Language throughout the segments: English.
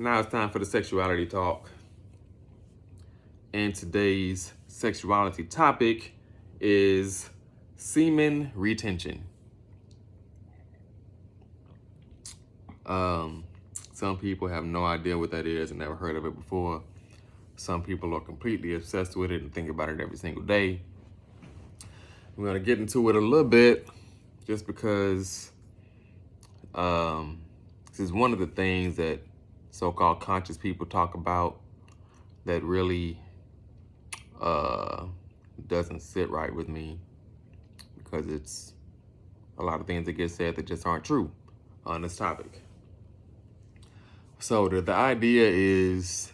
Now it's time for the sexuality talk. And today's sexuality topic is semen retention. Some people have no idea what that is and never heard of it before. Some people are completely obsessed with it and think about it every single day. We're going to get into it a little bit just because this is one of the things that so-called conscious people talk about that really doesn't sit right with me, because it's a lot of things that get said that just aren't true on this topic. So the idea is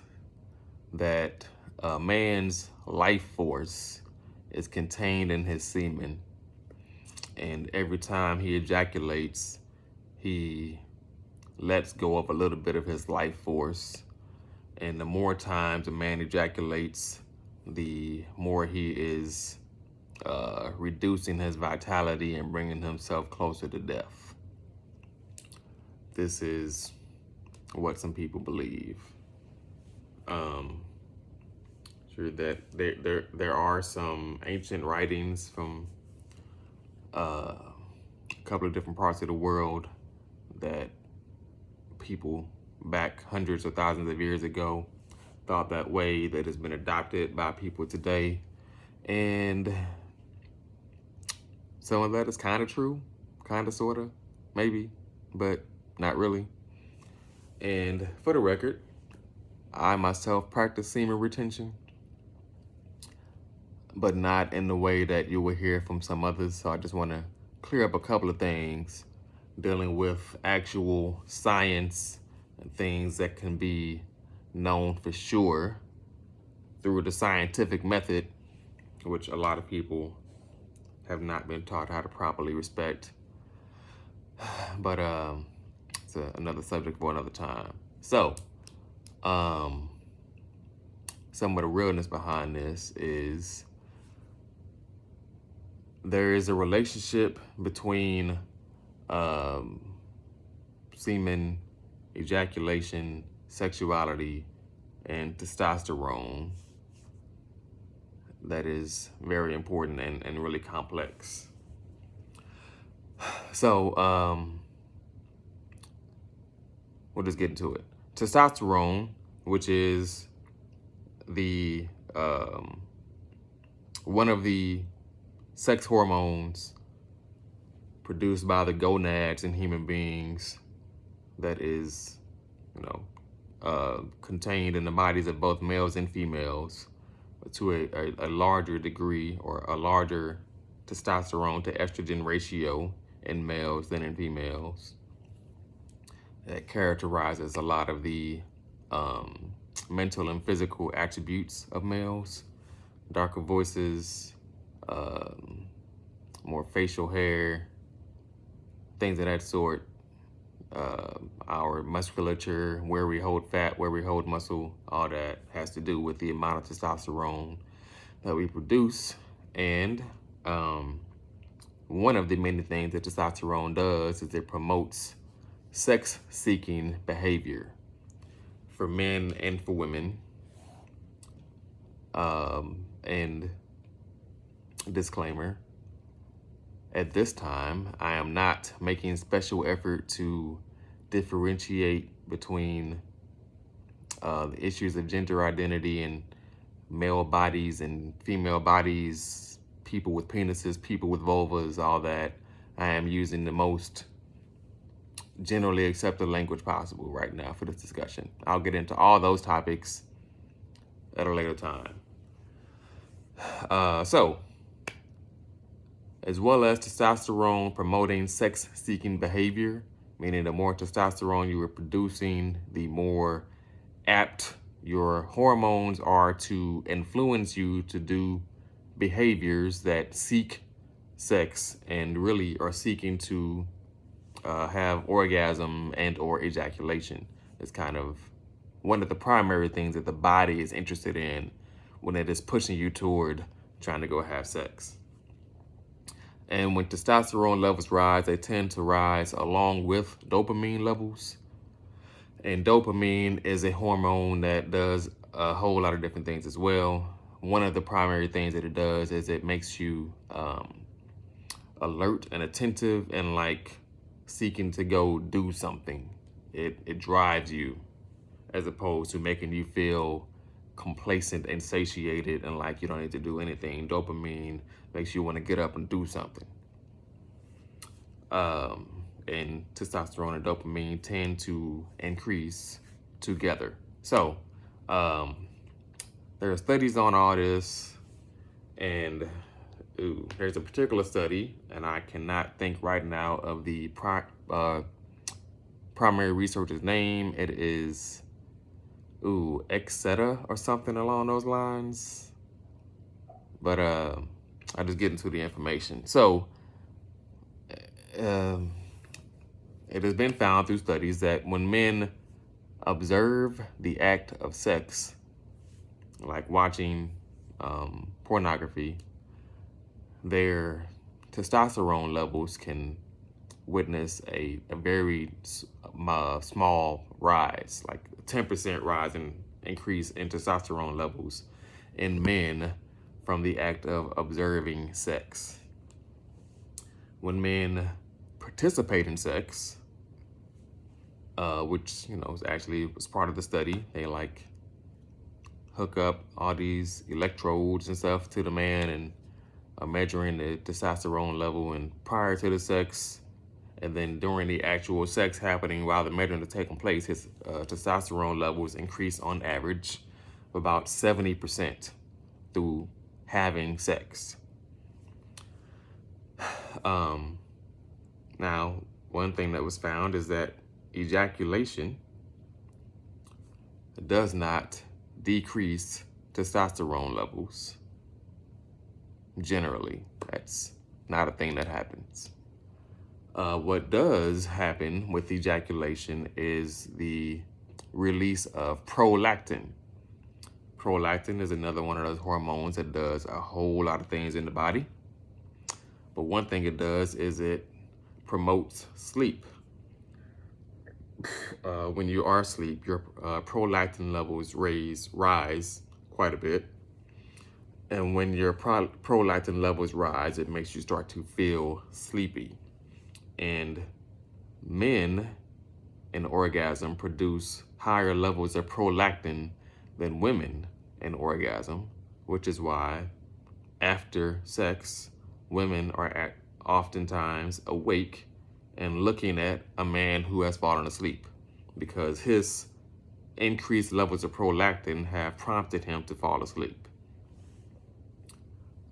that a man's life force is contained in his semen, and every time he ejaculates, he lets go of a little bit of his life force. And the more times a man ejaculates, the more he is reducing his vitality and bringing himself closer to death. This is what some people believe. Sure that there are some ancient writings from a couple of different parts of the world that people back hundreds of thousands of years ago thought that way, that has been adopted by people today. And some of that is kind of true, kind of, sort of, maybe, but not really. And for the record, I myself practice semen retention, but not in the way that you will hear from some others. So I just want to clear up a couple of things dealing with actual science and things that can be known for sure through the scientific method, which a lot of people have not been taught how to properly respect. But it's another subject for another time. So some of the realness behind this is there is a relationship between semen, ejaculation, sexuality, and testosterone that is very important and really complex. So we'll just get into it. Testosterone, which is the one of the sex hormones produced by the gonads in human beings, that is, contained in the bodies of both males and females to a larger degree, or a larger testosterone to estrogen ratio in males than in females. That characterizes a lot of the mental and physical attributes of males: darker voices, more facial hair, things of that sort. Our musculature, where we hold fat, where we hold muscle, all that has to do with the amount of testosterone that we produce. And one of the many things that testosterone does is it promotes sex-seeking behavior for men and for women. And disclaimer, at this time, I am not making special effort to differentiate between the issues of gender identity and male bodies and female bodies, people with penises, people with vulvas, all that. I am using the most generally accepted language possible right now for this discussion. I'll get into all those topics at a later time. So, as well as testosterone promoting sex-seeking behavior, meaning the more testosterone you are producing, the more apt your hormones are to influence you to do behaviors that seek sex and really are seeking to have orgasm and or ejaculation. It's kind of one of the primary things that the body is interested in when it is pushing you toward trying to go have sex. And when testosterone levels rise, they tend to rise along with dopamine levels. And dopamine is a hormone that does a whole lot of different things as well. One of the primary things that it does is it makes you alert and attentive and like seeking to go do something. It drives you as opposed to making you feel complacent and satiated and like you don't need to do anything. Dopamine makes you want to get up and do something. And testosterone and dopamine tend to increase together. So there are studies on all this, and there's a particular study, and I cannot think right now of the primary researcher's name. It is etc. or something along those lines. But I just get into the information. So it has been found through studies that when men observe the act of sex, like watching pornography, their testosterone levels can witness a very small rise, like a 10% rise in increase in testosterone levels in men from the act of observing sex. When men participate in sex, which is actually was part of the study, they like hook up all these electrodes and stuff to the man and are measuring the testosterone level and prior to the sex, and then during the actual sex happening while the measurement is taking place, his testosterone levels increase on average about 70% through having sex. Now, one thing that was found is that ejaculation does not decrease testosterone levels. Generally, that's not a thing that happens. What does happen with ejaculation is the release of prolactin. Prolactin is another one of those hormones that does a whole lot of things in the body. But one thing it does is it promotes sleep. When you are asleep, your prolactin levels rise quite a bit. And when your prolactin levels rise, it makes you start to feel sleepy. And men in orgasm produce higher levels of prolactin than women in orgasm, which is why after sex, women are oftentimes awake and looking at a man who has fallen asleep because his increased levels of prolactin have prompted him to fall asleep.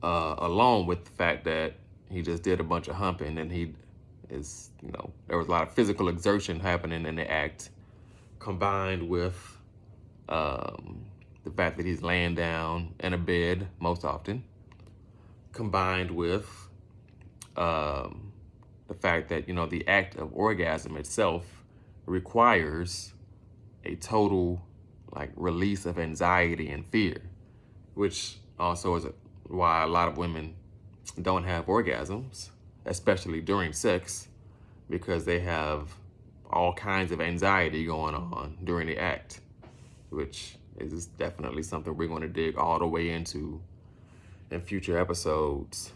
Along with the fact that he just did a bunch of humping and there was a lot of physical exertion happening in the act, combined with the fact that he's laying down in a bed most often, combined with the fact that, the act of orgasm itself requires a total release of anxiety and fear, which also is why a lot of women don't have orgasms, especially during sex, because they have all kinds of anxiety going on during the act, which is definitely something we're going to dig all the way into in future episodes.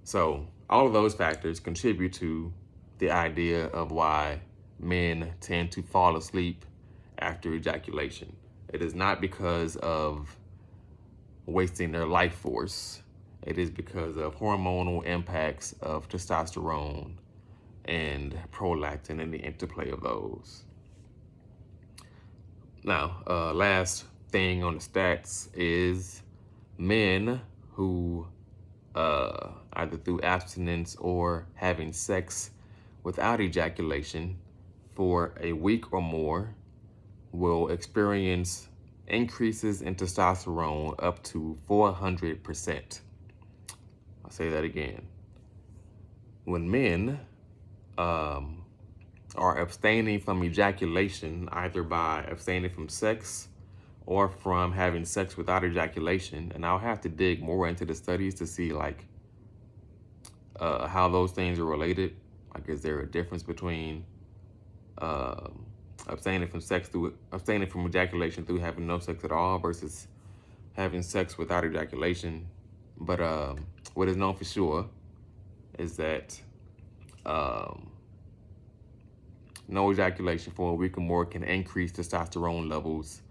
So all of those factors contribute to the idea of why men tend to fall asleep after ejaculation. It is not because of wasting their life force. It is because of hormonal impacts of testosterone and prolactin and the interplay of those. Now, last thing on the stats is men who either through abstinence or having sex without ejaculation for a week or more will experience increases in testosterone up to 400%. I'll say that again. When men are abstaining from ejaculation, either by abstaining from sex or from having sex without ejaculation, and I'll have to dig more into the studies to see how those things are related. Like, is there a difference between abstaining from ejaculation through having no sex at all versus having sex without ejaculation? But what is known for sure is that no ejaculation for a week or more can increase testosterone levels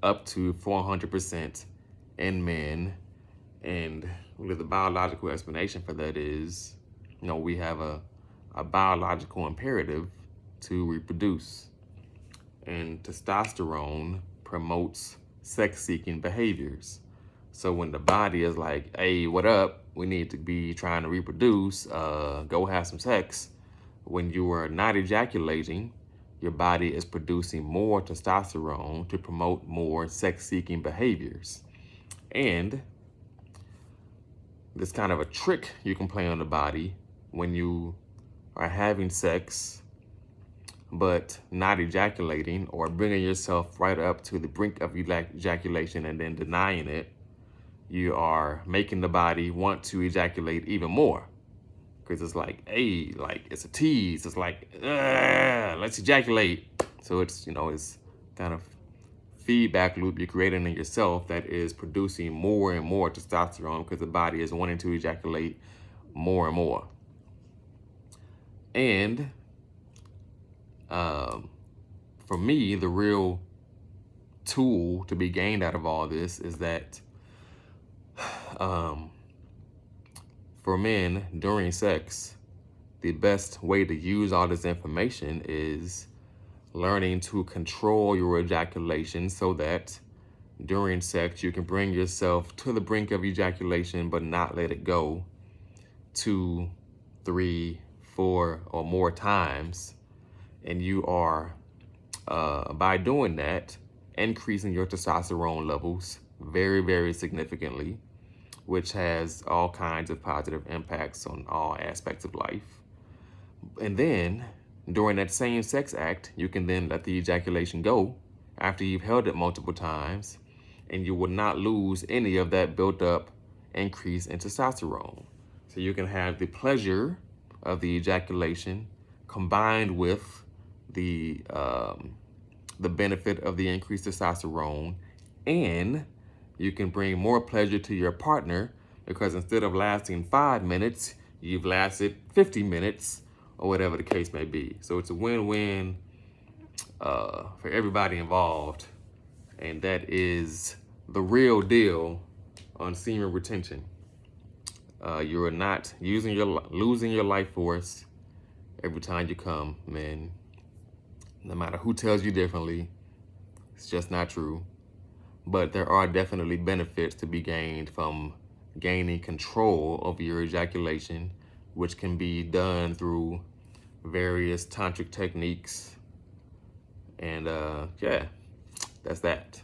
up to 400% in men. And really the biological explanation for that is, we have a biological imperative to reproduce. And testosterone promotes sex-seeking behaviors. So when the body is like, hey, what up? We need to be trying to reproduce, go have some sex. When you are not ejaculating, your body is producing more testosterone to promote more sex-seeking behaviors. And there's kind of a trick you can play on the body when you are having sex but not ejaculating, or bringing yourself right up to the brink of ejaculation and then denying it. You are making the body want to ejaculate even more, because it's like, hey, like it's a tease. It's like, let's ejaculate. So it's, it's kind of feedback loop you're creating in yourself that is producing more and more testosterone because the body is wanting to ejaculate more and more. And for me, the real tool to be gained out of all this is that for men during sex, the best way to use all this information is learning to control your ejaculation so that during sex you can bring yourself to the brink of ejaculation but not let it go 2, 3, 4 or more times. And you are, by doing that, increasing your testosterone levels very, very significantly, which has all kinds of positive impacts on all aspects of life. And then during that same sex act, you can then let the ejaculation go after you've held it multiple times, and you will not lose any of that built up increase in testosterone. So you can have the pleasure of the ejaculation combined with the benefit of the increased testosterone, and you can bring more pleasure to your partner because instead of lasting 5 minutes, you've lasted 50 minutes or whatever the case may be. So it's a win-win for everybody involved, and that is the real deal on semen retention. You are not losing your life force every time you come, men. No matter who tells you differently, it's just not true. But there are definitely benefits to be gained from gaining control over your ejaculation, which can be done through various tantric techniques. And yeah, that's that.